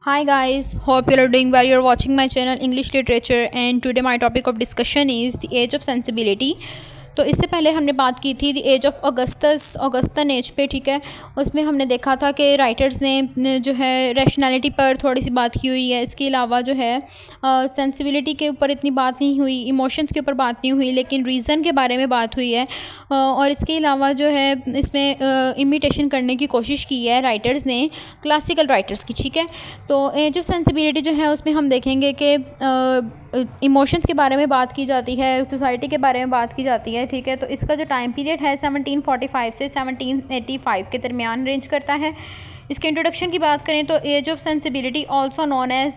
Hi guys, hope you are doing well. You're watching my channel English Literature and today my topic of discussion is the age of sensibility. तो इससे पहले हमने बात की थी the age of Augustan age पे, ठीक है। उसमें हमने देखा था कि राइटर्स ने जो है रैशनैलिटी पर थोड़ी सी बात की हुई है। इसके अलावा जो है सेंसिबिलिटी के ऊपर इतनी बात नहीं हुई, इमोशंस के ऊपर बात नहीं हुई, लेकिन रीज़न के बारे में बात हुई है। और इसके अलावा जो है इसमें इमिटेशन करने की कोशिश की है राइटर्स ने, क्लासिकल राइटर्स की, ठीक है। तो एज ऑफ सेंसिबिलिटी जो है उसमें हम देखेंगे कि इमोशंस के बारे में बात की जाती है, सोसाइटी के बारे में बात की जाती है, ठीक है। तो इसका जो टाइम पीरियड है 1745 से 1785 के दरमियान रेंज करता है। इसके इंट्रोडक्शन की बात करें तो age of sensibility also known as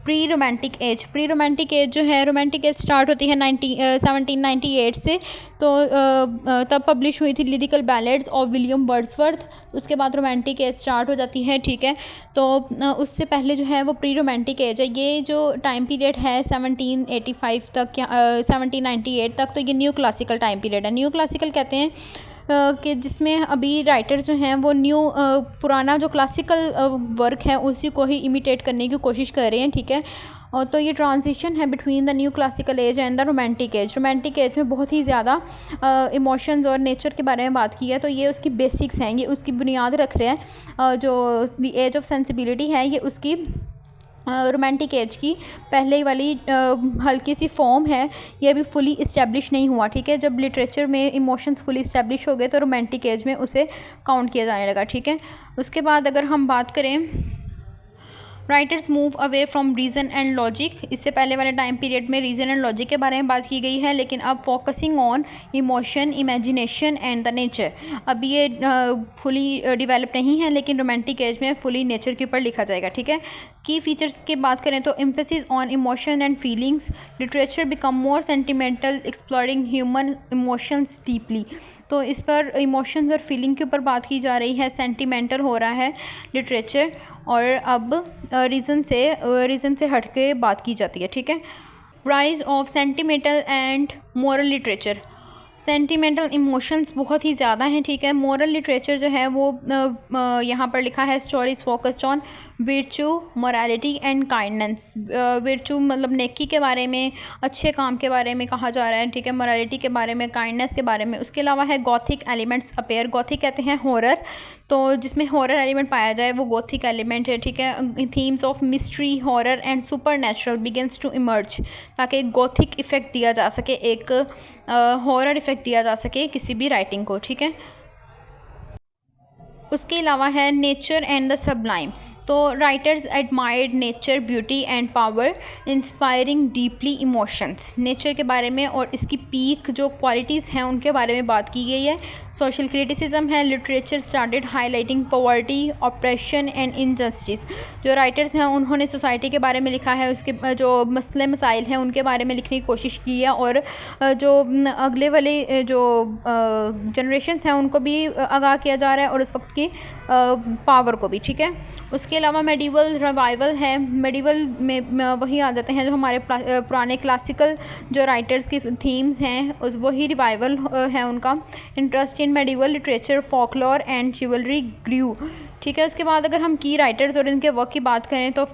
pre romantic age. Pre romantic age जो है, रोमांटिक एज स्टार्ट होती है 1798 से। तो तब पब्लिश हुई थी lyrical ballads of William Wordsworth. उसके बाद रोमांटिक एज स्टार्ट हो जाती है, ठीक है। तो उससे पहले जो है वो प्री रोमांटिक एज है। ये जो टाइम पीरियड है 1785 तक या 1798 तक, तो ये न्यू क्लासिकल टाइम पीरियड है। न्यू क्लासिकल कहते हैं कि जिसमें अभी राइटर्स जो हैं वो पुराना जो क्लासिकल वर्क है उसी को ही इमिटेट करने की कोशिश कर रहे हैं, ठीक है। और तो ये ट्रांजिशन है between the new classical as and the romantic as. Romantic as में बहुत ही ज़्यादा इमोशंस और नेचर के बारे में बात की है, तो ये उसकी बेसिक्स हैं, ये उसकी बुनियाद रख रहे हैं। जो द एज ऑफ सेंसिबिलिटी है ये उसकी रोमांटिक एज की पहले वाली हल्की सी फॉर्म है। ये अभी फुली इस्टेब्लिश नहीं हुआ, ठीक है। जब लिटरेचर में इमोशंस फुली इस्टेब्लिश हो गए तो रोमांटिक एज में उसे काउंट किया जाने लगा, ठीक है। उसके बाद अगर हम बात करें writers move away from reason and logic. इससे पहले वाले टाइम पीरियड में रीज़न एंड लॉजिक के बारे में बात की गई है, लेकिन अब focusing on emotion, imagination and the nature. अब ये फुली डेवलप नहीं है, लेकिन रोमांटिक एज में फुली नेचर के ऊपर लिखा जाएगा, ठीक है। की फीचर्स की बात करें तो emphasis on emotion and feelings, literature become more sentimental, exploring human emotions deeply. तो इस पर इमोशंस और फीलिंग के ऊपर बात की जा रही है, सेंटिमेंटल हो रहा है लिटरेचर। और अब रीज़न से हट के बात की जाती है, ठीक है। Rise of sentimental and moral literature. Sentimental emotions बहुत ही ज़्यादा हैं, ठीक है। मोरल लिटरेचर जो है वो यहाँ पर लिखा है stories focused on विर्चू, morality and kindness. विर्चू मतलब नेकी के बारे में, अच्छे काम के बारे में कहा जा रहा है, ठीक है। मोरालिटी के बारे में, काइंडनेस के बारे में। उसके अलावा है गॉथिक एलिमेंट्स अपेयर। गॉथिक कहते हैं हॉरर, तो जिसमें हॉरर एलिमेंट पाया जाए वो गॉथिक एलिमेंट है, ठीक है। Themes of mystery, horror and supernatural begins to emerge, ताकि एक गॉथिक इफेक्ट दिया जा सके, एक हॉरर इफेक्ट दिया जा सके किसी भी राइटिंग को, ठीक है। उसके अलावा है नेचर एंड द सबलाइम। तो writers admired nature, beauty and power, inspiring deeply emotions. Nature के बारे में और इसकी पीक जो क्वालिटीज़ हैं उनके बारे में बात की गई है। सोशल क्रिटिसिज्म है, literature started highlighting poverty, operation and injustice. जो राइटर्स हैं उन्होंने सोसाइटी के बारे में लिखा है, उसके जो मसले मसाइल हैं उनके बारे में लिखने की कोशिश की है, और जो अगले वाले जो जनरेशन्स हैं उनको भी आगाह किया जा रहा है, और उस वक्त की पावर को भी, ठीक है। उसके अलावा मेडिवल रिवाइवल है। मेडिवल में वही आ जाते हैं जो हमारे पुराने क्लासिकल जो राइटर्स की थीम्स हैं, उस वही रिवाइवल है उनका। Interest in medieval literature, folklore and chivalry grew, ठीक है। उसके बाद अगर हम की राइटर्स और इनके वर्क की बात करें तो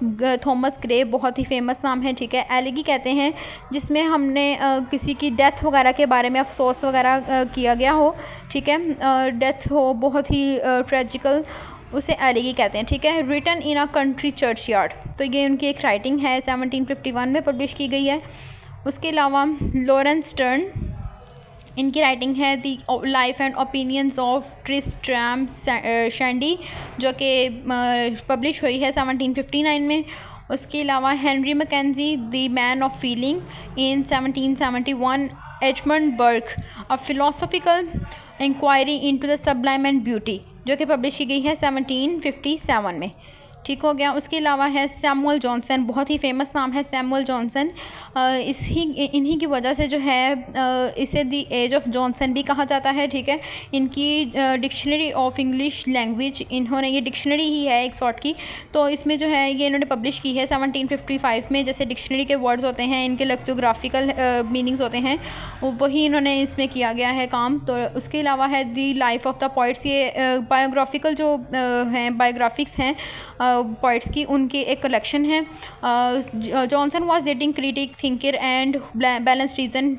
थॉमस ग्रे बहुत ही फेमस नाम है, ठीक है। एलिगी कहते हैं जिसमें हमने किसी की डेथ वगैरह के बारे में अफसोस वगैरह किया गया हो, ठीक है, डेथ हो बहुत ही ट्रेजिकल, उसे एलिगी कहते हैं, ठीक है। Written in a country churchyard, तो ये उनकी एक राइटिंग है, 1751 में पब्लिश की गई है। उसके अलावा लॉरेंस स्टर्न, इनकी राइटिंग है the life and opinions of Tristram Shandy, जो कि पब्लिश हुई है 1759 में। उसके अलावा Henry Mackenzie, the man of feeling, in 1771। Edmund Burke, a philosophical inquiry into the sublime and beauty, जो कि पब्लिश की गई है 1757 में, ठीक हो गया। उसके अलावा है सैमुअल जॉनसन, बहुत ही फेमस नाम है सैमुअल जॉनसन। इन्हीं की वजह से जो है इसे द एज ऑफ जॉनसन भी कहा जाता है, ठीक है। इनकी डिक्शनरी ऑफ इंग्लिश लैंग्वेज, इन्होंने ये डिक्शनरी ही है एक सॉर्ट की, तो इसमें जो है ये इन्होंने पब्लिश की है 1755 में। जैसे डिक्शनरी के वर्ड्स होते हैं, इनके लेक्सियोग्राफिकल मीनिंग्स होते हैं, वही इन्होंने इसमें किया गया है काम। तो उसके अलावा है the life of the poets, ये बायोग्राफिकल जो हैं बायोग्राफिक्स हैं पोइट्स की उनकी एक कलेक्शन है। Johnson was dating critic thinker and balance reason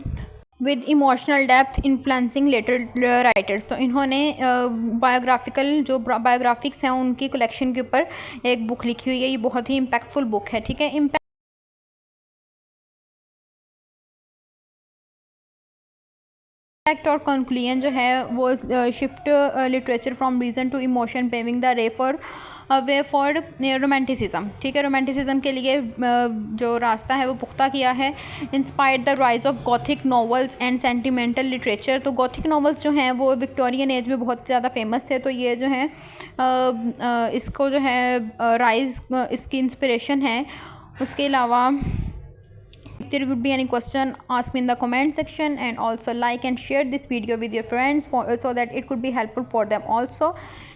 with emotional depth influencing later writers. तो इन्होंने बायोग्राफिकल जो बायोग्राफिक्स हैं उनकी कलेक्शन के ऊपर एक बुक लिखी हुई है। ये बहुत ही इम्पैक्टफुल बुक है, ठीक है। इम्पैक्ट और कंक्लूजन जो है वो shift literature from reason to emotion paving the way for romanticism, ठीक है। रोमांटिसिज्म के लिए जो रास्ता है वो पुख्ता किया है। Inspired the rise of Gothic novels and sentimental literature. तो गॉथिक नॉवेल्स जो हैं वो विक्टोरियन एज में बहुत ज़्यादा फेमस थे। तो ये जो है इसको जो है राइज इसकी इंस्पिरेशन है। उसके अलावा if there would be any question, ask me in the comment section, and also like and share this video with your friends so that it could be helpful for them also.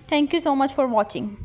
Thank you so much for watching.